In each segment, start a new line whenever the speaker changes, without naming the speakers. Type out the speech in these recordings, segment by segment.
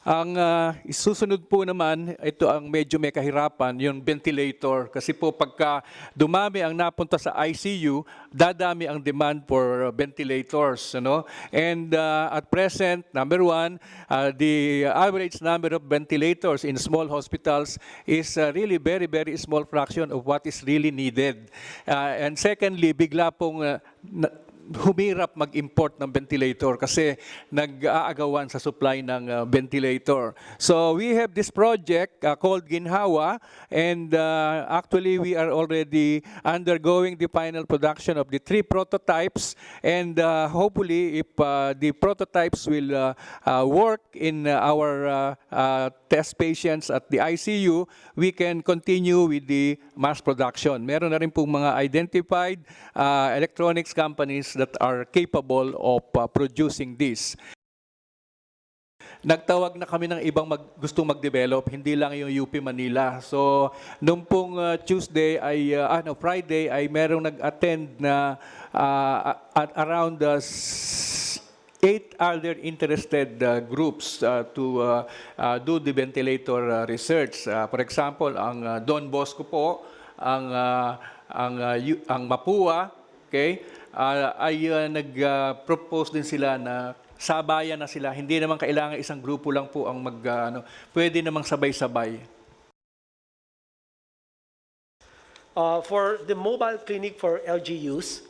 Ang isusunod po naman, ito ang medyo may kahirapan, yung ventilator. Kasi po pagka dumami ang napunta sa ICU, dadami ang demand for ventilators. Ano? And at present, number one, the average number of ventilators in small hospitals is really very, very small fraction of what is really needed. And secondly, bigla pong humirap mag-import ng ventilator kasi nag-aagawan sa supply ng ventilator. So we have this project called Ginhawa, and actually we are already undergoing the final production of the 3 prototypes, and hopefully if the prototypes will work in our test patients at the ICU, we can continue with the mass production. Meron na rin pong mga identified electronics companies that are capable of producing this. Nagtawag na kami ng ibang gustong mag-develop, hindi lang yung UP Manila. So, nung pong Tuesday ay, Friday ay merong nag-attend na at around 8 other interested groups to do the ventilator research. For example, ang Don Bosco po, ang Mapua, okay, ay nag-propose din sila na sabayan na sila. Hindi naman kailangan isang grupo lang po ang pwede namang sabay-sabay.
For the mobile clinic for LGUs,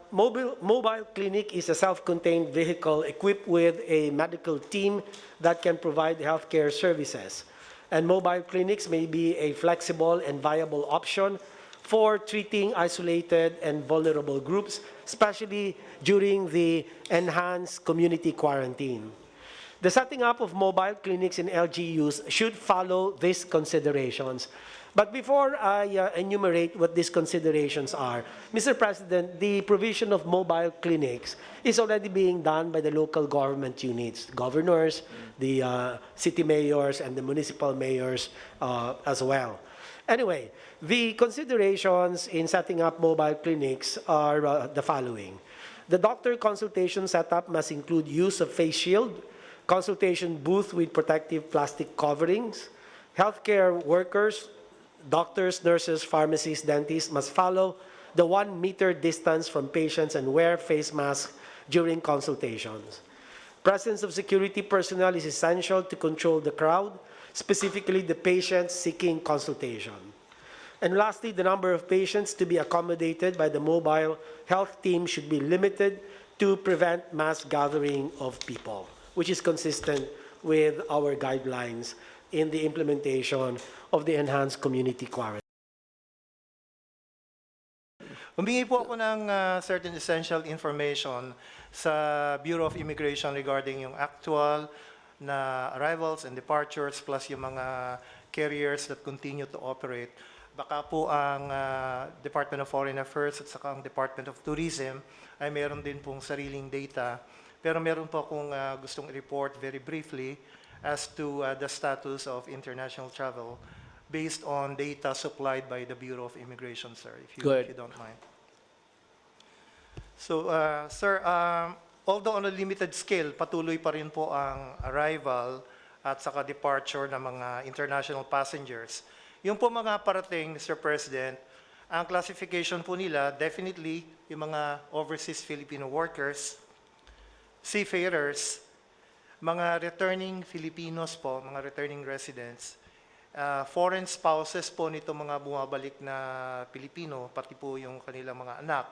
mobile clinic is a self-contained vehicle equipped with a medical team that can provide healthcare services. And mobile clinics may be a flexible and viable option for treating isolated and vulnerable groups, especially during the enhanced community quarantine. The setting up of mobile clinics in LGUs should follow these considerations. But before I enumerate what these considerations are, Mr. President, the provision of mobile clinics is already being done by the local government units, governors, the city mayors, and the municipal mayors as well. Anyway, the considerations in setting up mobile clinics are the following. The doctor consultation setup must include use of face shield, consultation booth with protective plastic coverings. Healthcare workers, doctors, nurses, pharmacists, dentists must follow the 1 meter distance from patients and wear face masks during consultations. Presence of security personnel is essential to control the crowd, specifically the patients seeking consultation. And lastly, the number of patients to be accommodated by the mobile health team should be limited to prevent mass gathering of people, which is consistent with our guidelines in the implementation of the enhanced community quarantine.
Humingi po ako ng certain essential information sa Bureau of Immigration regarding yung actual na arrivals and departures plus yung mga carriers that continue to operate. Baka po ang Department of Foreign Affairs at saka ang Department of Tourism ay meron din pong sariling data. Pero meron po akong gustong i-report very briefly as to the status of international travel based on data supplied by the Bureau of Immigration, sir, if you don't mind. So, sir, although on a limited scale, patuloy pa rin po ang arrival at saka departure ng mga international passengers. Yung po mga parating, Mr. President, ang classification po nila, definitely yung mga overseas Filipino workers, seafarers, mga returning Filipinos po, mga returning residents, foreign spouses po nito mga bumabalik na Pilipino, pati po yung kanilang mga anak,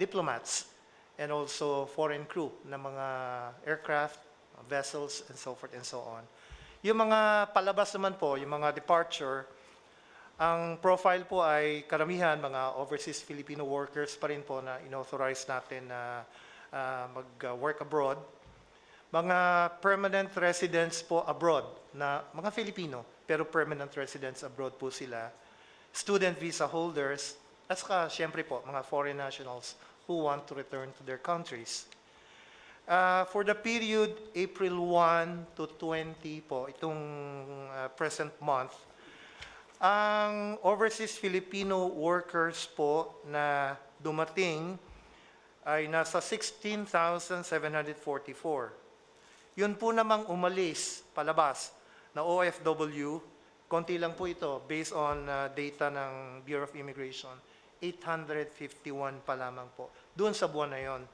diplomats, and also foreign crew ng mga aircraft, vessels, and so forth and so on. Yung mga palabas naman po, yung mga departure, ang profile po ay karamihan mga overseas Filipino workers pa rin po na inauthorize natin na mag-work abroad. Mga permanent residents po abroad na mga Filipino, pero permanent residents abroad po sila. Student visa holders, at saka siyempre po mga foreign nationals who want to return to their countries. For the period April 1 to 20 po, itong present month, ang overseas Filipino workers po na dumating ay nasa 16,744. Yun po namang umalis, palabas, na OFW, konti lang po ito, based on data ng Bureau of Immigration, 851 pa lamang po. Doon sa buwan na yon,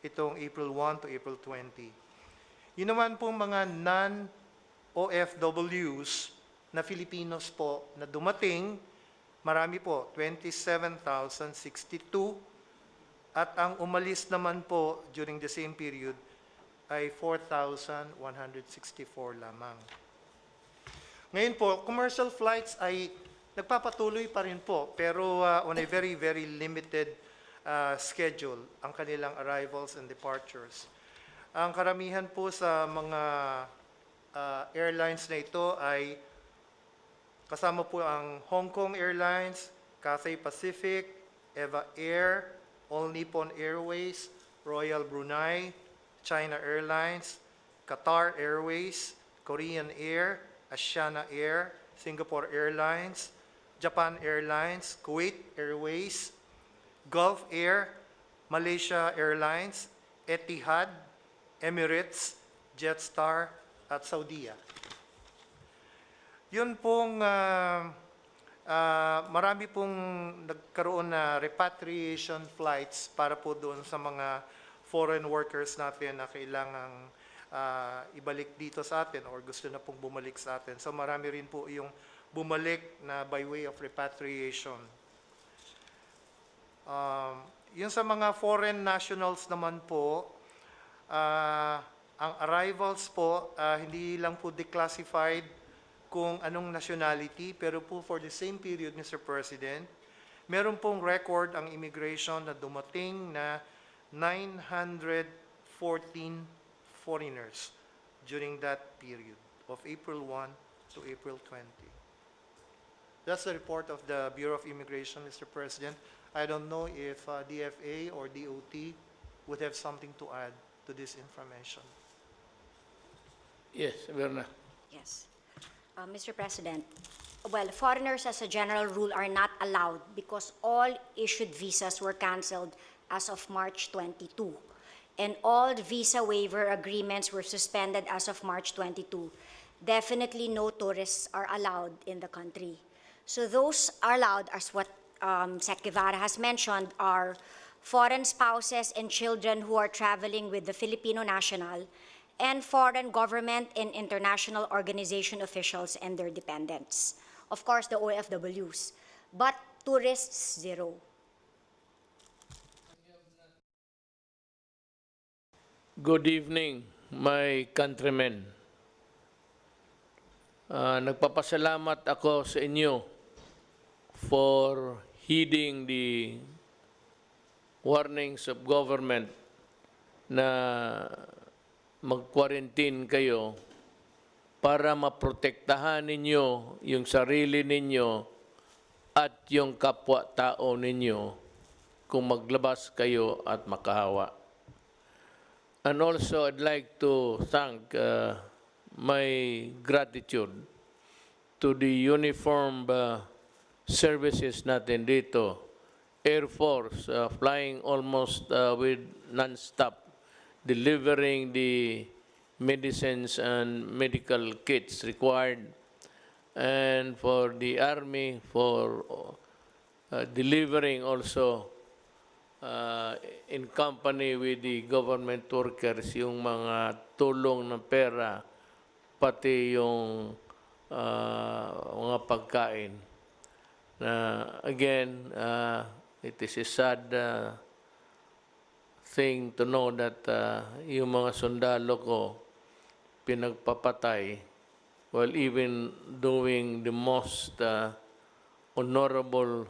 itong April 1 to April 20. Yun naman po mga non-OFWs na Filipinos po na dumating, marami po, 27,062. At ang umalis naman po during the same period ay 4,164 lamang. Ngayon po, commercial flights ay nagpapatuloy pa rin po, pero on a very, very limited schedule ang kanilang arrivals and departures. Ang karamihan po sa mga airlines na ito ay kasama po ang Hong Kong Airlines, Cathay Pacific, Eva Air, All Nippon Airways, Royal Brunei, China Airlines, Qatar Airways, Korean Air, Asiana Air, Singapore Airlines, Japan Airlines, Kuwait Airways, Gulf Air, Malaysia Airlines, Etihad, Emirates, Jetstar, at Saudia. Yun pong marami pong nagkaroon na repatriation flights para po doon sa mga foreign workers natin na kailangang ibalik dito sa atin or gusto na pong bumalik sa atin. So marami rin po yung bumalik na by way of repatriation. Yun sa mga foreign nationals naman po, ang arrivals po, hindi lang po declassified kung anong nationality, pero po for the same period, Mr. President, meron pong record ang immigration na dumating na 914 foreigners during that period of April 1 to April 20. That's the report of the Bureau of Immigration, Mr. President. I don't know if DFA or DOT would have something to add to this information.
Yes, Verna.
Yes. Mr. President, well, foreigners as a general rule are not allowed because all issued visas were canceled as of March 22. And all visa waiver agreements were suspended as of March 22. Definitely no tourists are allowed in the country. So those are allowed, as what Sec. Guevara has mentioned, are foreign spouses and children who are traveling with the Filipino national, and foreign government and international organization officials and their dependents. Of course, the OFWs. But tourists, zero.
Good evening, my countrymen. Nagpapasalamat ako sa inyo for heeding the warnings of government na mag-quarantine kayo para maprotektahan ninyo yung sarili ninyo at yung kapwa-tao ninyo kung maglabas kayo at makahawa. And also, I'd like to thank my gratitude to the uniformed services natin dito. Air Force, flying almost with non-stop, delivering the medicines and medical kits required. And for the Army, for delivering also in company with the government workers yung mga tulong ng pera, pati yung mga pagkain. Again, it is a sad thing to know that yung mga sundalo ko pinagpapatay while even doing the most honorable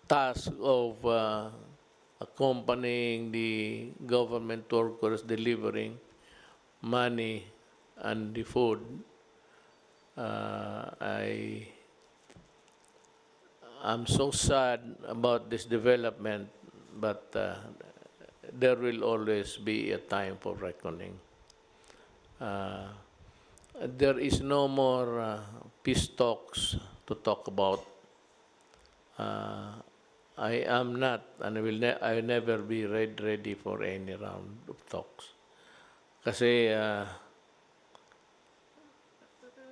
task of accompanying the government workers delivering money and the food. I'm so sad about this development, but there will always be a time for reckoning. There is no more peace talks to talk about. I am not, and I will never be ready for any round of talks. Kasi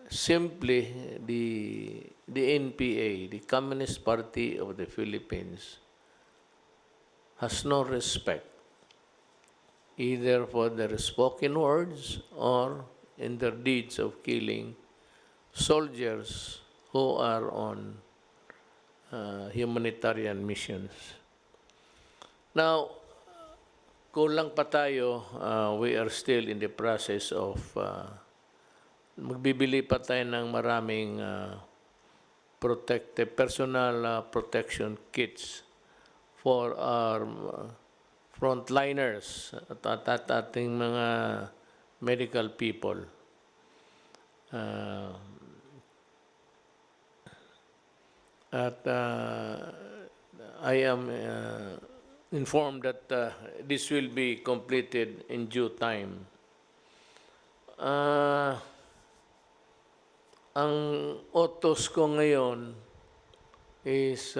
simply the NPA, the Communist Party of the Philippines, has no respect either for their spoken words or in their deeds of killing soldiers who are on humanitarian missions. Now, kulang pa tayo, we are still in the process of magbibili pa tayo ng maraming personal protection kits for our frontliners at ating mga medical people. I am informed that this will be completed in due time. Ang utos ko ngayon is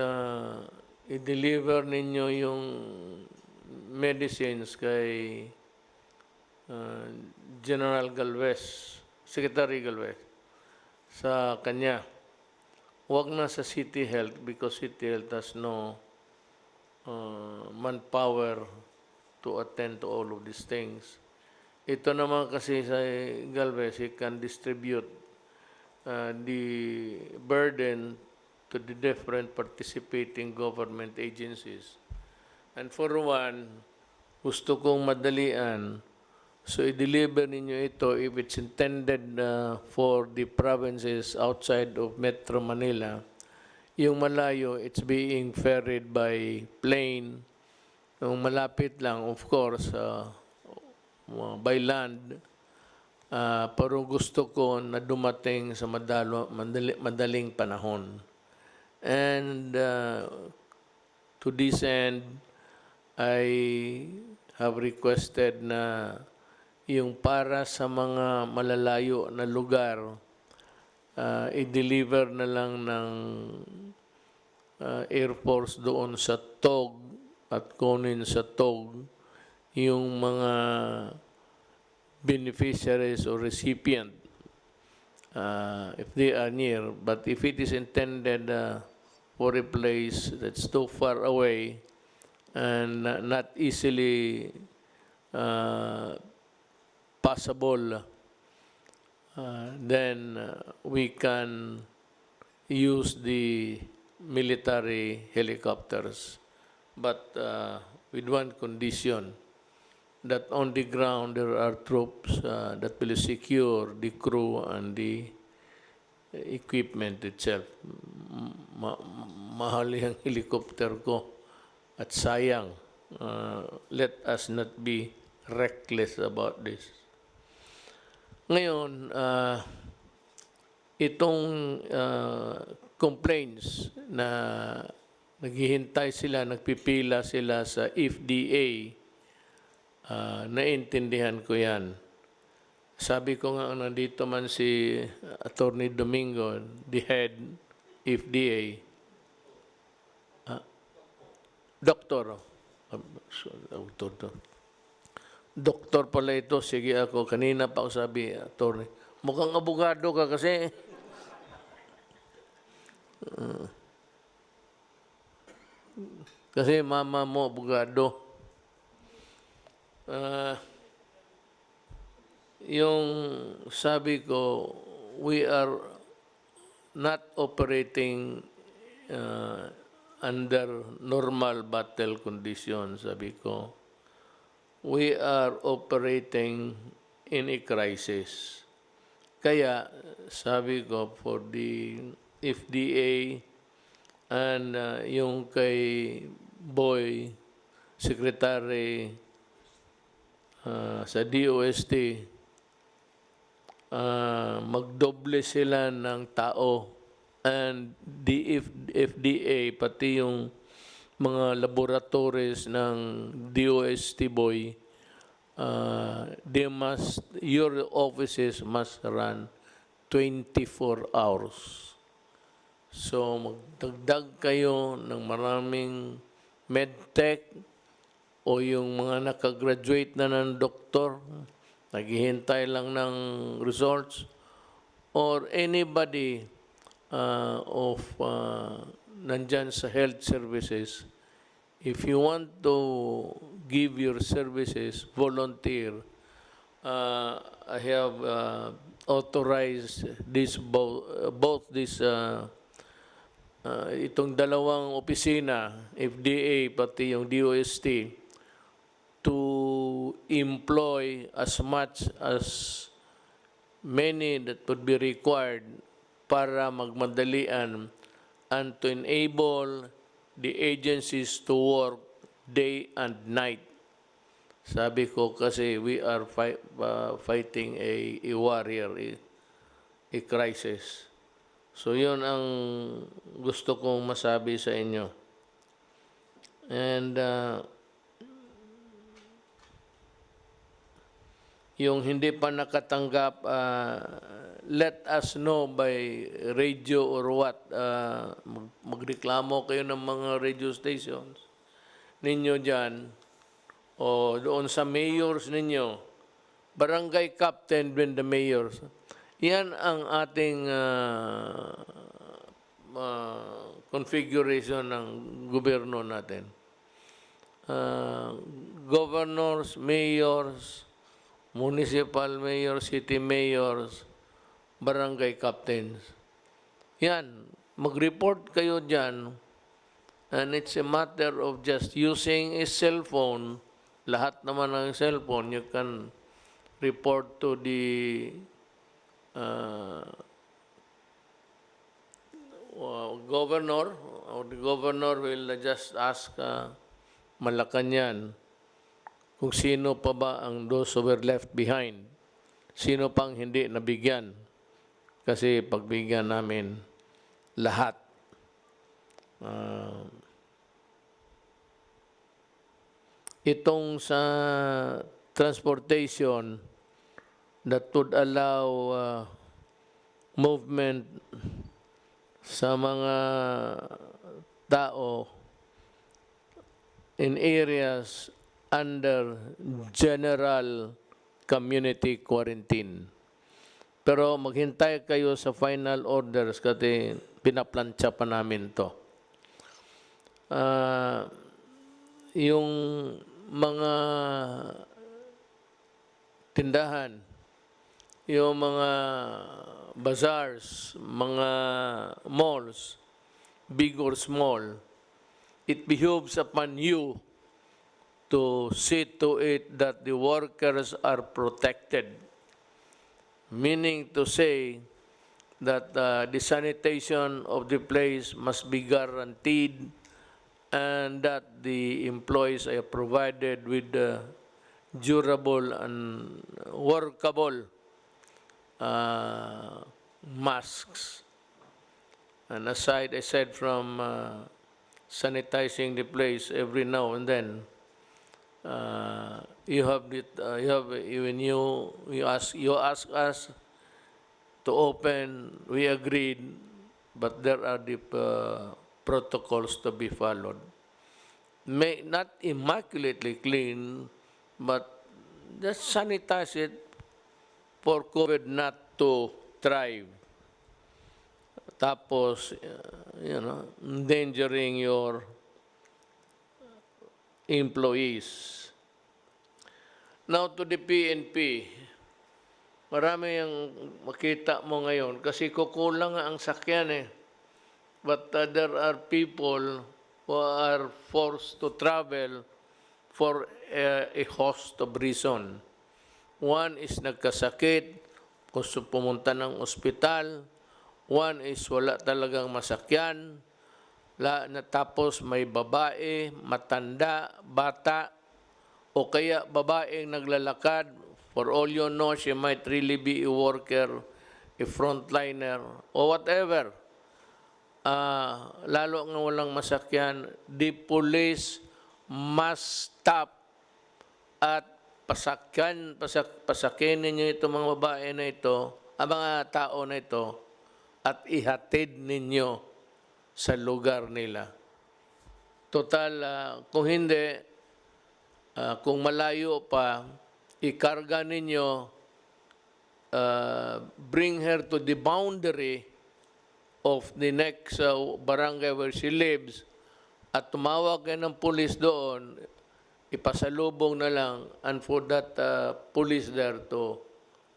i-deliver ninyo yung medicines kay General Galvez, Secretary Galvez, sa kanya. Huwag na sa City Health because City Health has no manpower to attend to all of these things. Ito naman kasi sa Galvez, he can distribute the burden to the different participating government agencies. And for one, gusto kong madalian, so i-deliver ninyo ito if it's intended for the provinces outside of Metro Manila. Yung malayo, it's being ferried by plane. Yung malapit lang, of course, by land. Pero gusto ko na dumating sa madaling panahon. And to this end, I have requested na yung para sa mga malalayo na lugar, i-deliver na lang ng Air Force doon sa TOG at kunin sa TOG yung mga beneficiaries or recipient if they are near. But if it is intended for a place that's too far away and not easily possible, then we can use the military helicopters, but with one condition, that on the ground there are troops that will secure the crew and the equipment itself. Mahal yung helicopter ko at sayang. Let us not be reckless about this. Ngayon, itong complaints na naghihintay sila, nagpipila sila sa FDA, naintindihan ko yan. Sabi ko nga, nandito man si Attorney Domingo, the head FDA, Doktor pala ito, sige ako, kanina pa ako sabi, Attorney, mukhang abogado ka kasi. Kasi mama mo, abogado. Yung sabi ko, we are not operating under normal battle conditions, sabi ko. We are operating in a crisis. Kaya, sabi ko, for the FDA and yung kay Boy, Secretary sa DOST, magdoble sila ng tao, and the FDA, pati yung mga laboratories ng DOST Boy, your offices must run 24 hours. So magdagdag kayo ng maraming medtech o yung mga nakagraduate na ng doktor, naghihintay lang ng results, or anybody nandyan sa health services, if you want to give your services, volunteer, I have authorized this both this itong dalawang opisina, FDA pati yung DOST, to employ as much as many that would be required para magmadalian and to enable the agencies to work day and night. Sabi ko kasi we are fighting a war here, a crisis. So yun ang gusto kong masabi sa inyo. And yung hindi pa nakatanggap, let us know by radio or what. Magreklamo kayo ng mga radio stations ninyo dyan o doon sa mayors ninyo, barangay captain when the mayors. Yan ang ating configuration ng gobyerno natin. Governors, mayors, municipal mayors, city mayors, barangay captains. Yan, mag-report kayo dyan, and it's a matter of just using a cell phone. Lahat naman ng cellphone, you can report to the governor, or the governor will just ask Malacanang kung sino pa ba ang those who were left behind. Sino pang hindi nabigyan. Kasi pagbigyan namin lahat. Itong sa transportation that would allow movement sa mga tao in areas under general community quarantine. Pero maghintay kayo sa final orders kasi pinaplansya pa namin to. Yung mga tindahan, yung mga bazaars, mga malls, big or small, it behoves upon you to see to it that the workers are protected. Meaning to say that the sanitation of the place must be guaranteed and that the employees are provided with durable and workable masks. And aside, I said, from sanitizing the place every now and then, when you ask us to open, we agreed, but there are the protocols to be followed. May not immaculately clean, but just sanitize it for COVID not to thrive. Tapos, endangering your employees. Now to the PNP, marami yung makita mo ngayon kasi kukulang ang sakyan eh. But there are people who are forced to travel for a host of reason. One is nagkasakit, gusto pumunta ng ospital. One is wala talagang masakyan. Tapos may babae, matanda, bata, o kaya babaeng naglalakad. For all you know, she might really be a worker, a frontliner, or whatever. Lalo nga walang masakyan, the police must stop at pasakinin niyo itong mga babae na ito, ang mga tao na ito, at ihatid ninyo sa lugar nila. Total, kung hindi, kung malayo pa, ikarga ninyo, bring her to the boundary of the next barangay where she lives at tumawag kayo ng police doon, ipasalubong na lang and for that police there to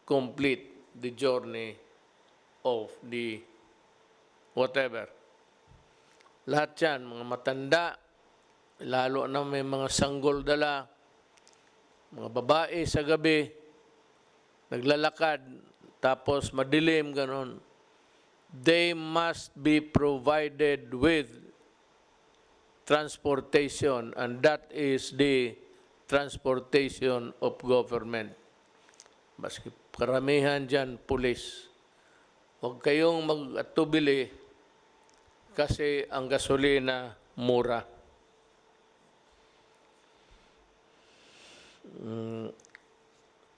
complete the journey of the whatever. Lahat yan, mga matanda, lalo na may mga sanggol dala, mga babae sa gabi, naglalakad, tapos madilim, ganon. They must be provided with transportation, and that is the transportation of government. Baski karamihan dyan, pulis. Huwag kayong mag-atubili kasi ang gasolina mura.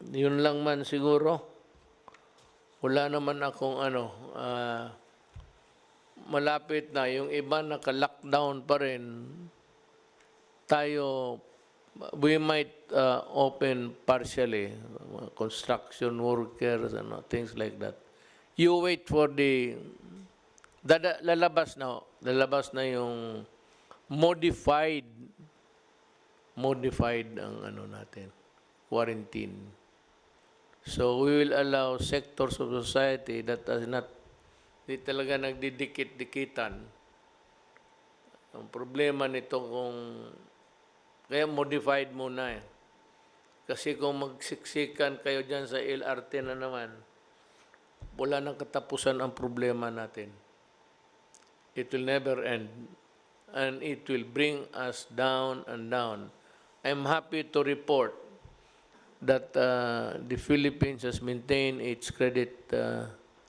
Yun lang man siguro. Wala naman akong malapit na. Yung iba naka-lockdown pa rin. Tayo, we might open partially. Construction workers and things like that. You wait for the... Lalabas na yung modified ang natin, quarantine. So we will allow sectors of society that are not, di talaga nagdidikit-dikitan. Ang problema nito kaya modified muna eh. Kasi kung magsiksikan kayo dyan sa LRT na naman, wala nang katapusan ang problema natin. It will never end. And it will bring us down and down. I'm happy to report that the Philippines has maintained its credit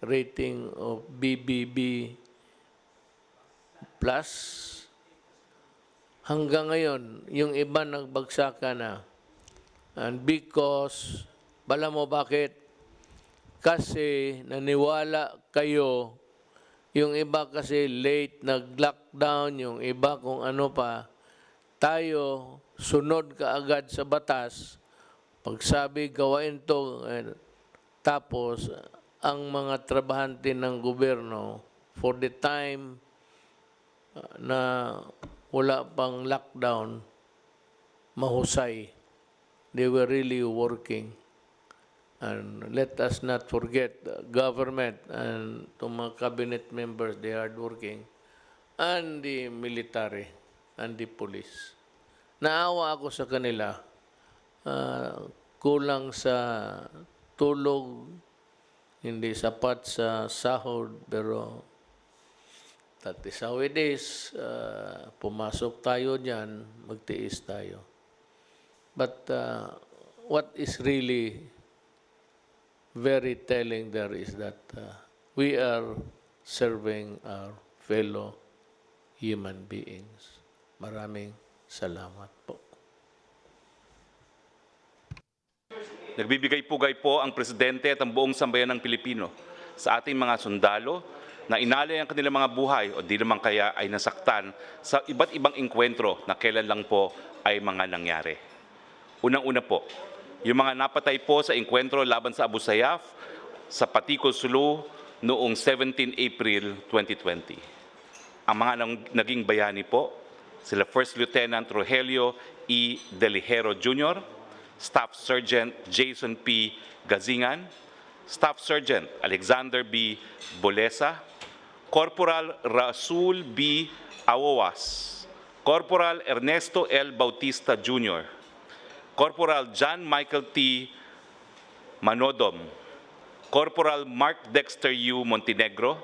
rating of BBB plus. Hanggang ngayon, yung iba nagbagsakan na. And because, bala mo bakit? Kasi naniwala kayo, yung iba kasi late nag-lockdown, yung iba kung ano pa, tayo sunod kaagad sa batas, pagsabi gawain to, tapos ang mga trabahante ng gobyerno, for the time na wala pang lockdown, mahusay. They were really working. And let us not forget government and to mga cabinet members, they are working, and the military and the police. Naawa ako sa kanila, kulang sa tulog, hindi sapat sa sahod, pero that is how it is. Pumasok tayo dyan, magtiis tayo. But what is really very telling there is that we are serving our fellow human beings. Maraming salamat po.
Nagbibigay pugay po ang Presidente at ang buong sambayan ng Pilipino sa ating mga sundalo na inalay ang kanilang mga buhay o di naman kaya ay nasaktan sa iba't ibang engkwentro na kailan lang po ay mga nangyari. Unang-una po, yung mga napatay po sa engkwentro laban sa Abu Sayyaf sa Patikul, Sulu noong 17 April 2020. Ang mga naging bayani po, sila First Lieutenant Rogelio E. Delihero Jr., Staff Sergeant Jason P. Gazingan, Staff Sergeant Alexander B. Bolesa, Corporal Rasul B. Awowas, Corporal Ernesto L. Bautista Jr., Corporal John Michael T. Manodom, Corporal Mark Dexter U. Montenegro,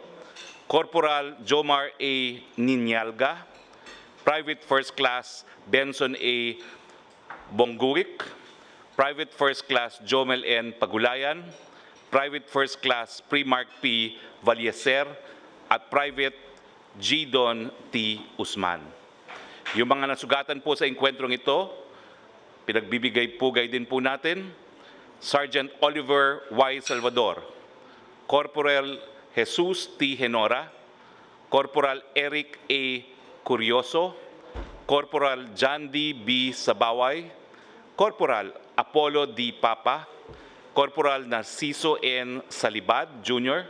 Corporal Jomar A. Ninyalga, Private First Class Benson A. Bongurik, Private First Class Jomel N. Pagulayan, Private First Class Primark P. Valleser, at Private G. Don T. Usman. Yung mga nasugatan po sa engkwentrong ito, pinagbibigay pugay din po natin, Sergeant Oliver Y. Salvador, Corporal Jesus T. Henora, Corporal Eric A. Curioso, Corporal John D. B. Sabaway, Corporal Apollo D. Papa, Corporal Narciso N. Salibad Jr.,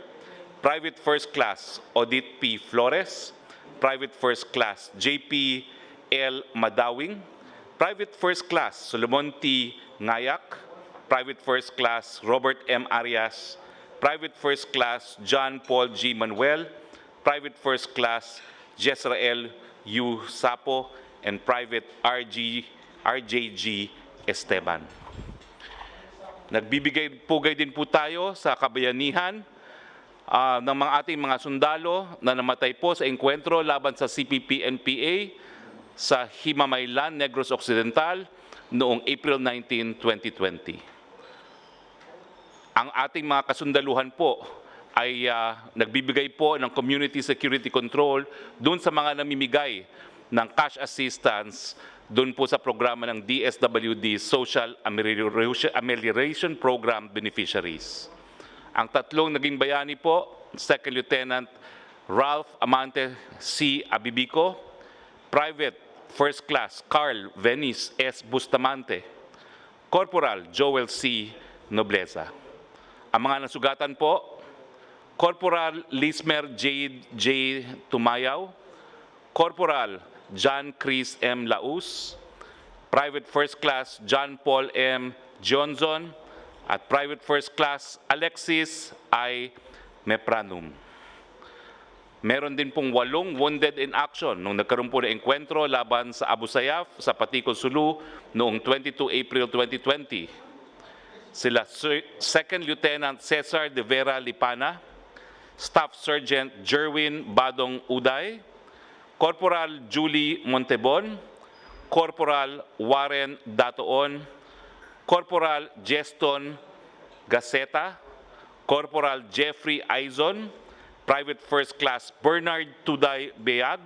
Private First Class Odit P. Flores, Private First Class JP L. Madawing, Private First Class Solomon T. Ngayak, Private First Class Robert M. Arias, Private First Class John Paul G. Manuel, Private First Class Jezrael U. Sapo, and Private RJG Esteban. Nagbibigay-pugay din po tayo sa kabayanihan ng mga ating mga sundalo na namatay po sa engkwentro laban sa CPP-NPA sa Himamaylan, Negros Occidental noong April 19, 2020. Ang ating mga kasundaluhan po ay nagbibigay po ng community security control doon sa mga namimigay ng cash assistance doon po sa programa ng DSWD Social Amelioration Program beneficiaries. Ang tatlong naging bayani po, Second Lieutenant Ralph Amante C. Abibico, Private First Class Carl Venice S. Bustamante, Corporal Joel C. Nobleza. Ang mga nasugatan po, Corporal Lismer J. Tumayaw, Corporal John Chris M. Laus, Private First Class John Paul M. Johnson, at Private First Class Alexis I. Mepranum. Meron din pong 8 wounded in action nung nagkaroon po ng engkwentro laban sa Abu Sayyaf sa Patikon, Sulu noong 22 April 2020. Sila Second Lieutenant Cesar de Vera Lipana, Staff Sergeant Jerwin Badong Uday, Corporal Julie Montebon, Corporal Warren Datoon, Corporal Jeston Gaceta, Corporal Jeffrey Aizon, Private First Class Bernard Tuday Beag,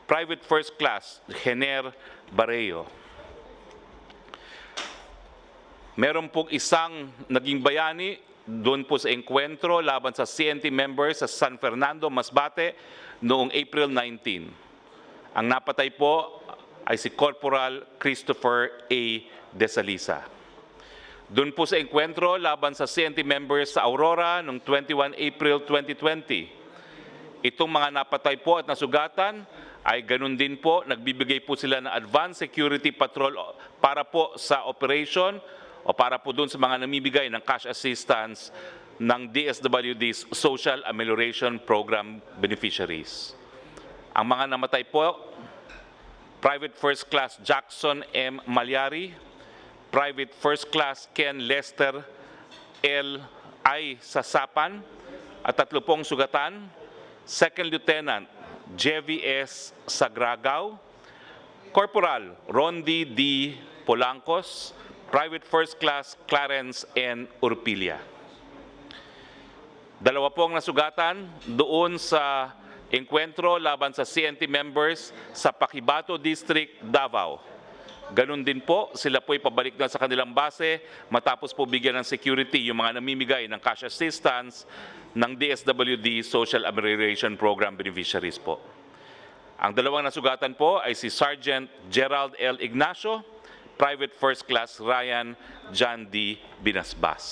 Private First Class Jener Bareo. Meron pong isang naging bayani doon po sa engkwentro laban sa CNT members sa San Fernando, Masbate noong April 19. Ang napatay po ay si Corporal Christopher A. Desalisa. Doon po sa engkwentro laban sa CNT members sa Aurora noong 21 April 2020. Itong mga napatay po at nasugatan ay ganun din po, nagbibigay po sila ng advanced security patrol para po sa operation o para po doon sa mga namibigay ng cash assistance ng DSWD's Social Amelioration Program beneficiaries. Ang mga namatay po, Private First Class Jackson M. Malyari, Private First Class Ken Lester L. I. Sasapan, at 3 pong sugatan, Second Lieutenant JVS Sagragaw, Corporal Rondi D. Polancos, Private First Class Clarence N. Urpilia. 2 pong nasugatan doon sa engkwentro laban sa CNT members sa Paquibato District, Davao. Ganun din po, sila po'y pabalik na sa kanilang base matapos po bigyan ng security yung mga namimigay ng cash assistance ng DSWD Social Amelioration Program beneficiaries po. Ang 2 nasugatan po ay si Sergeant Gerald L. Ignacio, Private First Class Ryan John D. Binasbas.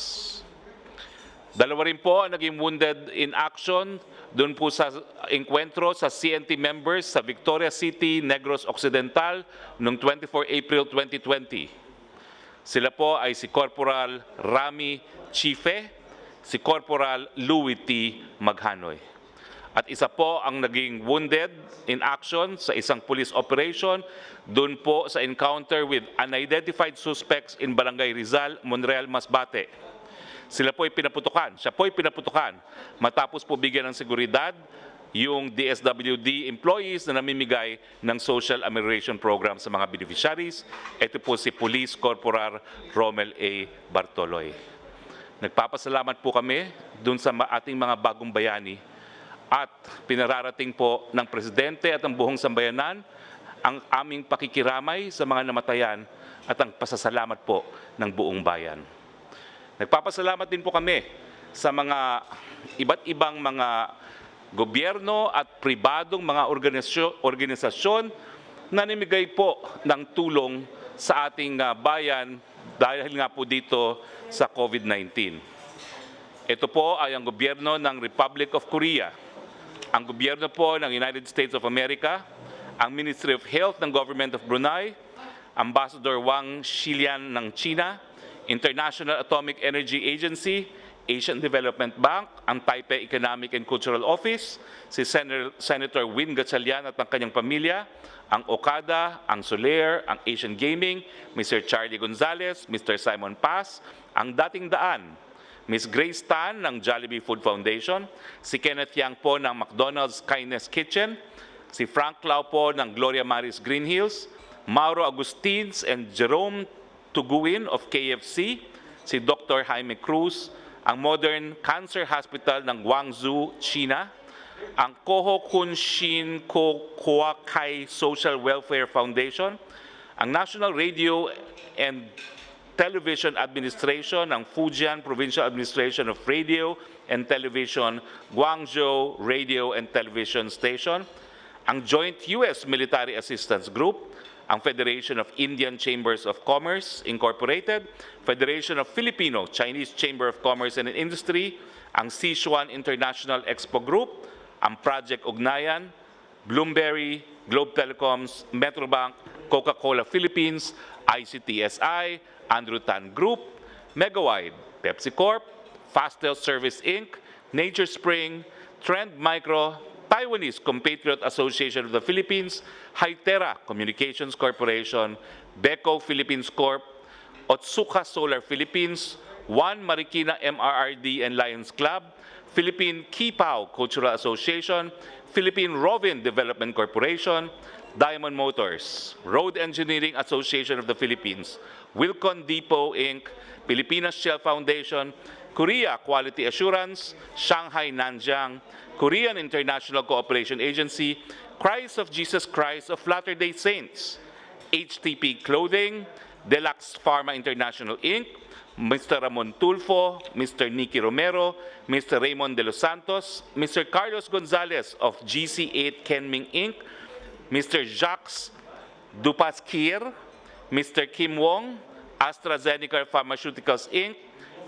2 rin po naging wounded in action doon po sa engkwentro sa CNT members sa Victoria City, Negros Occidental noong 24 April 2020. Sila po ay si Corporal Rami Chife, si Corporal Louis T. Maghanoy. At isa po ang naging wounded in action sa isang police operation doon po sa encounter with unidentified suspects in Barangay Rizal, Monreal, Masbate. Siya po'y pinaputukan matapos po bigyan ng seguridad yung DSWD employees na namimigay ng Social Amelioration Program sa mga beneficiaries. Ito po si Police Corporal Romel A. Bartoloy. Nagpapasalamat po kami dun sa ating mga bagong bayani at pinararating po ng Presidente at ang buong sambayanan ang aming pakikiramay sa mga namatayan at ang pasasalamat po ng buong bayan. Nagpapasalamat din po kami sa mga iba't ibang mga gobyerno at pribadong mga organisasyon na namigay po ng tulong sa ating bayan dahil nga po dito sa COVID-19. Ito po ay ang gobyerno ng Republic of Korea, ang gobyerno po ng United States of America, ang Ministry of Health ng Government of Brunei, Ambassador Wang Xilian ng China, International Atomic Energy Agency, Asian Development Bank, ang Taipei Economic and Cultural Office, si Senator Win Gatchalian at ang kanyang pamilya, ang Okada, ang Soler, ang Asian Gaming, Mr. Charlie Gonzalez, Mr. Simon Paz, ang Dating Daan, Ms. Grace Tan ng Jollibee Food Foundation, si Kenneth Yang po ng McDonald's Kindness Kitchen, si Frank Lau po ng Gloria Maris Green Hills, Mauro Agustins and Jerome Tuguin of KFC, si Dr. Jaime Cruz, ang Modern Cancer Hospital ng Guangzhou, China, ang Koho Kunshin Kokuakai Social Welfare Foundation, ang National Radio and Television Administration ng Fujian Provincial Administration of Radio and Television, Guangzhou Radio and Television Station, ang Joint U.S. Military Assistance Group, ang Federation of Indian Chambers of Commerce Incorporated, Federation of Filipino-Chinese Chamber of Commerce and Industry, ang Sichuan International Expo Group, ang Project Ugnayan, Bloomberry, Globe Telecoms, Metrobank, Coca-Cola Philippines, ICTSI, Andrew Tan Group, Megawide, Pepsi Corp, Fastel Service Inc., Nature Spring, Trend Micro, Taiwanese Compatriot Association of the Philippines, Hytera Communications Corporation, Beco Philippines Corp., Otsuka Solar Philippines, One Marikina MRRD and Lions Club, Philippine Kipao Cultural Association, Philippine Rovin Development Corporation, Diamond Motors, Road Engineering Association of the Philippines, Wilcon Depot Inc., Pilipinas Shell Foundation, Korea Quality Assurance, Shanghai Nanjiang, Korean International Cooperation Agency, Christ of Jesus Christ of Latter-day Saints, HTP Clothing, Deluxe Pharma International Inc., Mr. Ramon Tulfo, Mr. Nicky Romero, Mr. Raymond De Los Santos, Mr. Carlos Gonzalez of GC8 Kenming Inc., Mr. Jacques Dupasquier, Mr. Kim Wong, AstraZeneca Pharmaceuticals Inc.,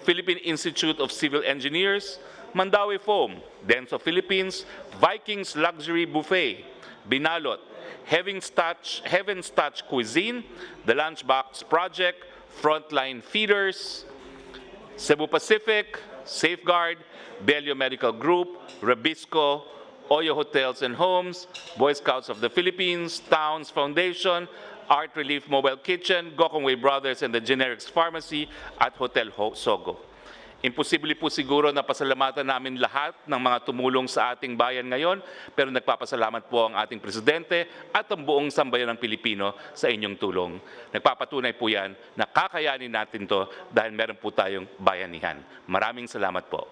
Philippine Institute of Civil Engineers, Mandawi Foam, Denso Philippines, Vikings Luxury Buffet, Binalot, Heaven's Touch Cuisine, The Lunchbox Project, Frontline Feeders, Cebu Pacific, Safeguard, Bello Medical Group, Rabisco, Oyo Hotels and Homes, Boy Scouts of the Philippines, Towns Foundation, Art Relief Mobile Kitchen, Gokongwei Brothers and the Generics Pharmacy at Hotel Sogo. Imposible po siguro na pasalamatan namin lahat ng mga tumulong sa ating bayan ngayon, pero nagpapasalamat po ang ating Presidente at ang buong sambayan ng Pilipino sa inyong tulong. Nagpapatunay po yan na kakayanin natin to dahil meron po tayong bayanihan. Maraming salamat po.